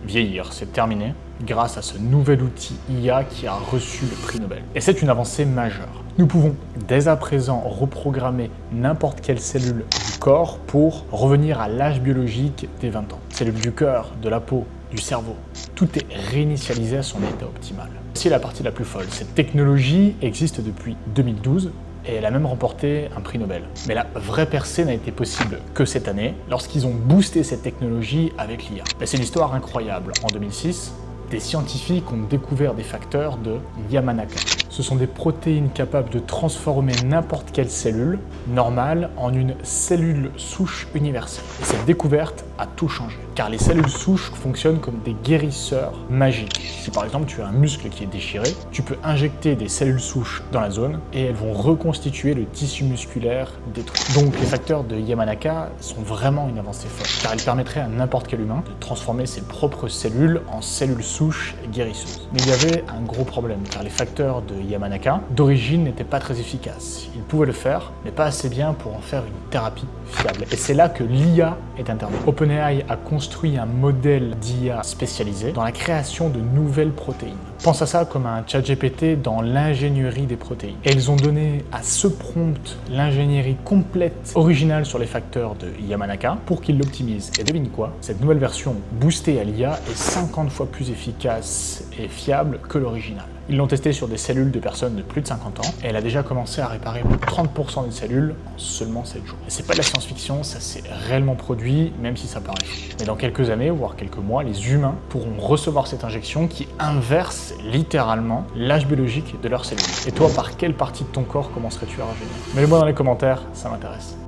vieillir, c'est terminé, grâce à ce nouvel outil IA qui a reçu le prix Nobel. Et c'est une avancée majeure. Nous pouvons dès à présent reprogrammer n'importe quelle cellule du corps pour revenir à l'âge biologique des 20 ans. Cellules du cœur, de la peau, du cerveau. Tout est réinitialisé à son état optimal. C'est la partie la plus folle. Cette technologie existe depuis 2012 et elle a même remporté un prix Nobel. Mais la vraie percée n'a été possible que cette année, lorsqu'ils ont boosté cette technologie avec l'IA. C'est une histoire incroyable. En 2006, des scientifiques ont découvert des facteurs de Yamanaka. Ce sont des protéines capables de transformer n'importe quelle cellule normale en une cellule souche universelle. Et cette découverte a tout changé, car les cellules souches fonctionnent comme des guérisseurs magiques. Si par exemple tu as un muscle qui est déchiré, tu peux injecter des cellules souches dans la zone et elles vont reconstituer le tissu musculaire détruit. Donc les facteurs de Yamanaka sont vraiment une avancée folle, car ils permettraient à n'importe quel humain de transformer ses propres cellules en cellules souches guérisseuses. Mais il y avait un gros problème, car les facteurs de Yamanaka, d'origine, n'étaient pas très efficaces. Ils pouvaient le faire, mais pas assez bien pour en faire une thérapie fiable. Et c'est là que l'IA est intervenue. OpenAI a construit un modèle d'IA spécialisé dans la création de nouvelles protéines. Pense à ça comme un ChatGPT dans l'ingénierie des protéines. Et ils ont donné à ce prompt l'ingénierie complète originale sur les facteurs de Yamanaka pour qu'il l'optimise. Et devine quoi? Cette nouvelle version boostée à l'IA est 50 fois plus efficace et fiable que l'original. Ils l'ont testé sur des cellules de personnes de plus de 50 ans et elle a déjà commencé à réparer plus de 30% des cellules en seulement 7 jours. Et c'est pas de la science-fiction, ça s'est réellement produit, même si ça paraît fou. Mais dans quelques années, voire quelques mois, les humains pourront recevoir cette injection qui inverse littéralement l'âge biologique de leurs cellules. Et toi, par quelle partie de ton corps commencerais-tu à rajeunir? Mets-le moi dans les commentaires, ça m'intéresse.